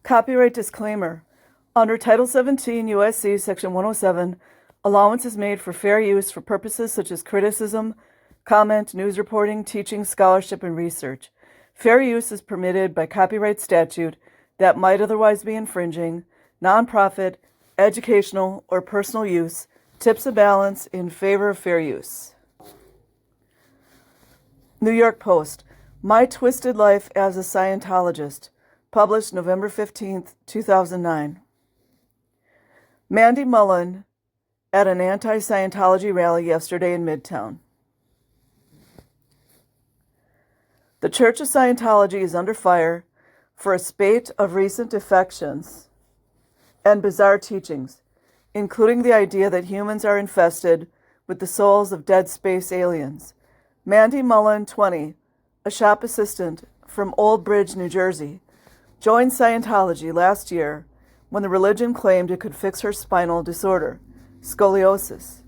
Copyright disclaimer. Under Title 17 U.S.C. Section 107, allowance is made for fair use for purposes such as criticism, comment, news reporting, teaching, scholarship, and research. Fair use is permitted by copyright statute that might otherwise be infringing. Nonprofit, educational, or personal use tips a balance in favor of fair use. New York Post. My Twisted Life as a Scientologist. Published November 15th, 2009. Mandy Mullen at an anti-Scientology rally yesterday in Midtown. The Church of Scientology is under fire for a spate of recent defections and bizarre teachings, including the idea that humans are infested with the souls of dead space aliens. Mandy Mullen, 20, a shop assistant from Old Bridge, New Jersey, joined Scientology last year when the religion claimed it could fix her spinal disorder, scoliosis.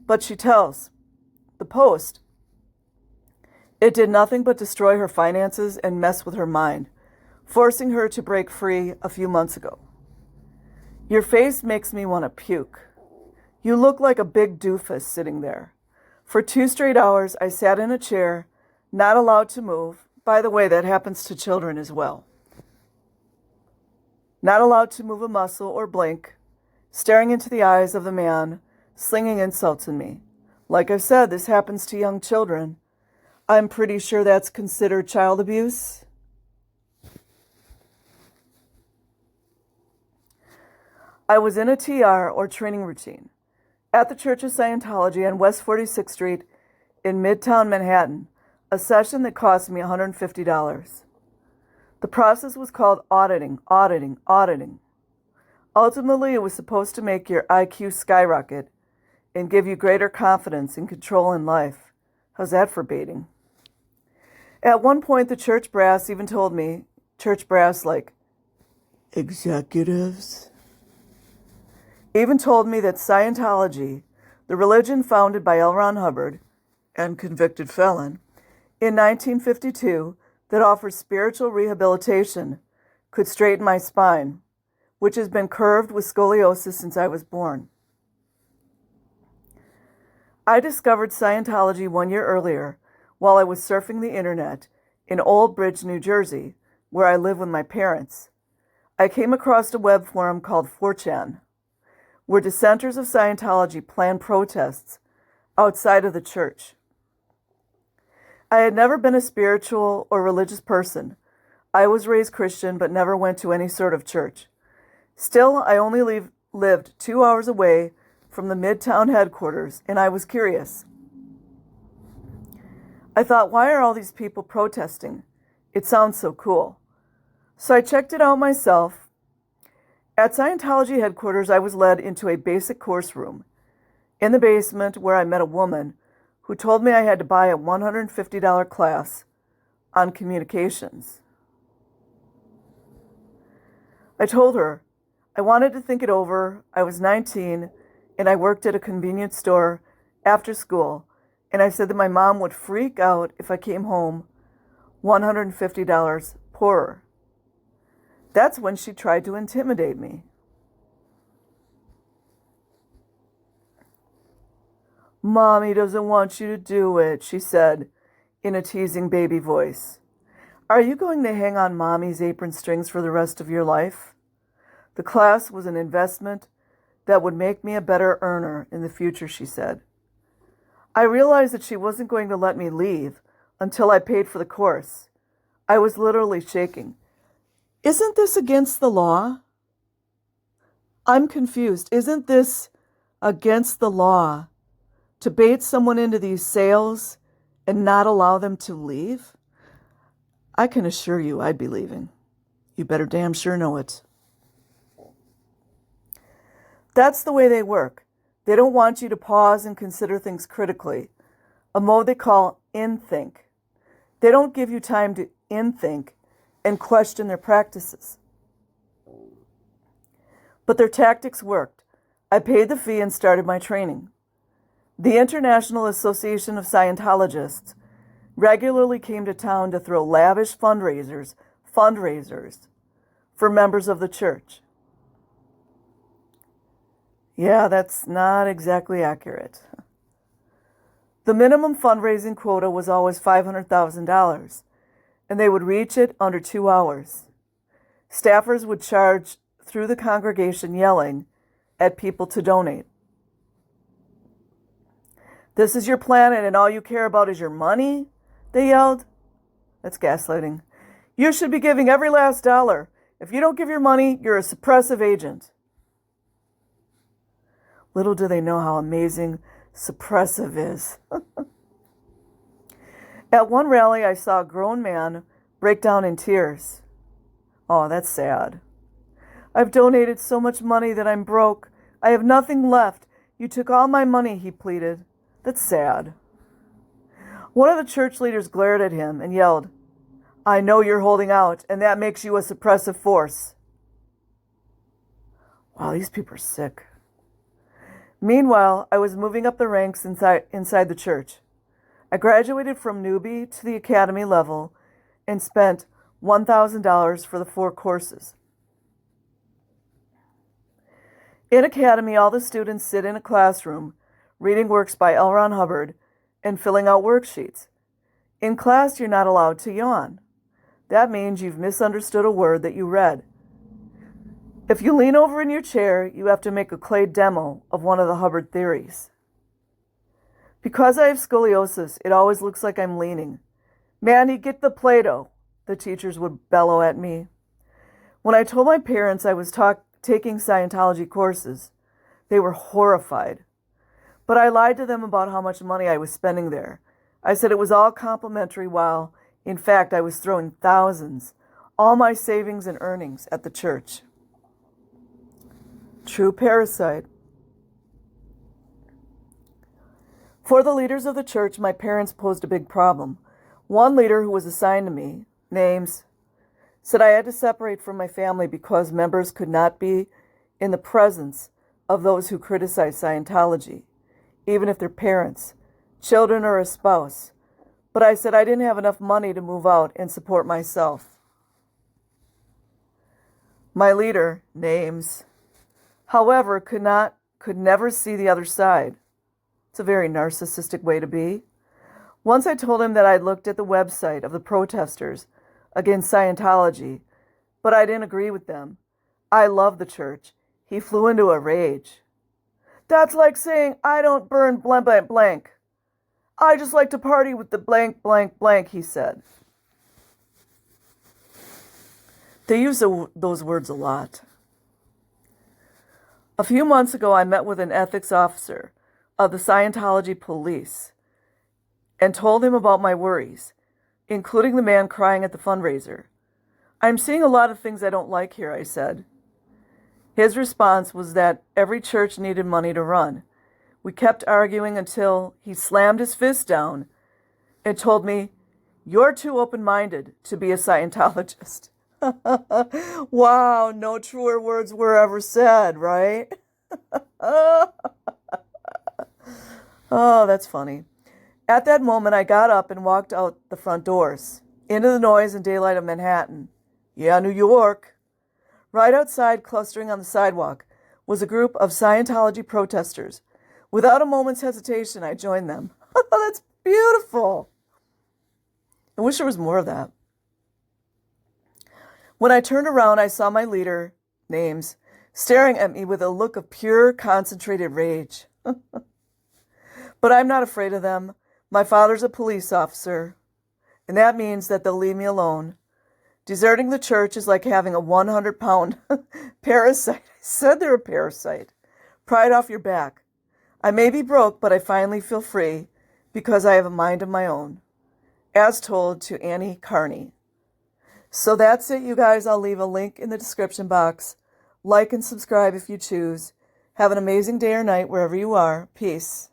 But she tells the Post, it did nothing but destroy her finances and mess with her mind, forcing her to break free a few months ago. Your face makes me want to puke. You look like a big doofus sitting there. For 2 straight hours, I sat in a chair, not allowed to move. By the way, that happens to children as well. Not allowed to move a muscle or blink, staring into the eyes of the man, slinging insults at me. Like I said, this happens to young children. I'm pretty sure that's considered child abuse. I was in a TR, or training routine, at the Church of Scientology on West 46th Street in Midtown Manhattan, a session that cost me $150. The process was called auditing. Ultimately, it was supposed to make your IQ skyrocket and give you greater confidence and control in life. How's that for baiting? At one point, the church brass even told me, church brass like executives, even told me that Scientology, the religion founded by L. Ron Hubbard and convicted felon, in 1952, that offers spiritual rehabilitation, could straighten my spine, which has been curved with scoliosis since I was born. I discovered Scientology 1 year earlier while I was surfing the internet in Old Bridge, New Jersey, where I live with my parents. I came across a web forum called 4chan, where dissenters of Scientology plan protests outside of the church. I had never been a spiritual or religious person. I was raised Christian but never went to any sort of church. Still, I only lived 2 hours away from the Midtown headquarters, and I was curious. I thought, why are all these people protesting? It sounds so cool. So I checked it out myself. At Scientology headquarters, I was led into a basic course room in the basement where I met a woman who told me I had to buy a $150 class on communications. I told her I wanted to think it over. I was 19 and I worked at a convenience store after school, and I said that my mom would freak out if I came home $150 poorer. That's when she tried to intimidate me. Mommy doesn't want you to do it, she said in a teasing baby voice. Are you going to hang on Mommy's apron strings for the rest of your life? The class was an investment that would make me a better earner in the future, she said. I realized that she wasn't going to let me leave until I paid for the course. I was literally shaking. Isn't this against the law? I'm confused. Isn't this against the law to bait someone into these sales and not allow them to leave? I can assure you I'd be leaving. You better damn sure know it. That's the way they work. They don't want you to pause and consider things critically, a mode they call in-think. They don't give you time to in-think and question their practices. But their tactics worked. I paid the fee and started my training. The International Association of Scientologists regularly came to town to throw lavish fundraisers for members of the church. Yeah, that's not exactly accurate. The minimum fundraising quota was always $500,000, and they would reach it under 2 hours. Staffers would charge through the congregation yelling at people to donate. "This is your planet and all you care about is your money," they yelled. That's gaslighting. "You should be giving every last dollar. If you don't give your money, you're a suppressive agent." Little do they know how amazing suppressive is. At one rally, I saw a grown man break down in tears. Oh, that's sad. "I've donated so much money that I'm broke. I have nothing left. You took all my money," he pleaded. That's sad. One of the church leaders glared at him and yelled, "I know you're holding out, and that makes you a suppressive force." Wow, these people are sick. Meanwhile, I was moving up the ranks inside the church. I graduated from newbie to the academy level and spent $1,000 for the 4 courses. In academy, all the students sit in a classroom reading works by L. Ron Hubbard and filling out worksheets. In class, you're not allowed to yawn. That means you've misunderstood a word that you read. If you lean over in your chair, you have to make a clay demo of one of the Hubbard theories. Because I have scoliosis, it always looks like I'm leaning. "Mandy, get the Play-Doh," the teachers would bellow at me. When I told my parents I was taking Scientology courses, they were horrified. But I lied to them about how much money I was spending there. I said it was all complimentary while, in fact, I was throwing thousands, all my savings and earnings, at the church. True parasite. For the leaders of the church, my parents posed a big problem. One leader who was assigned to me, names, said I had to separate from my family because members could not be in the presence of those who criticize Scientology, even if they're parents, children, or a spouse. But I said I didn't have enough money to move out and support myself. My leader, names, however, could never see the other side. It's a very narcissistic way to be. Once I told him that I'd looked at the website of the protesters against Scientology, but I didn't agree with them. I love the church. He flew into a rage. "That's like saying I don't burn blank blank blank. I just like to party with the blank blank blank," he said. They use those words a lot. A few months ago, I met with an ethics officer of the Scientology police and told him about my worries, including the man crying at the fundraiser. "I'm seeing a lot of things I don't like here," I said. His response was that every church needed money to run. We kept arguing until he slammed his fist down and told me, "You're too open-minded to be a Scientologist." Wow, no truer words were ever said, right? Oh, that's funny. At that moment, I got up and walked out the front doors, into the noise and daylight of Manhattan. Yeah, New York. Right outside, clustering on the sidewalk, was a group of Scientology protesters. Without a moment's hesitation, I joined them. That's beautiful. I wish there was more of that. When I turned around, I saw my leader, names, staring at me with a look of pure, concentrated rage. But I'm not afraid of them. My father's a police officer, and that means that they'll leave me alone. Deserting the church is like having a 100-pound parasite. I said they're a parasite. Pry it off your back. I may be broke, but I finally feel free because I have a mind of my own. As told to Annie Carney. So that's it, you guys. I'll leave a link in the description box. Like and subscribe if you choose. Have an amazing day or night wherever you are. Peace.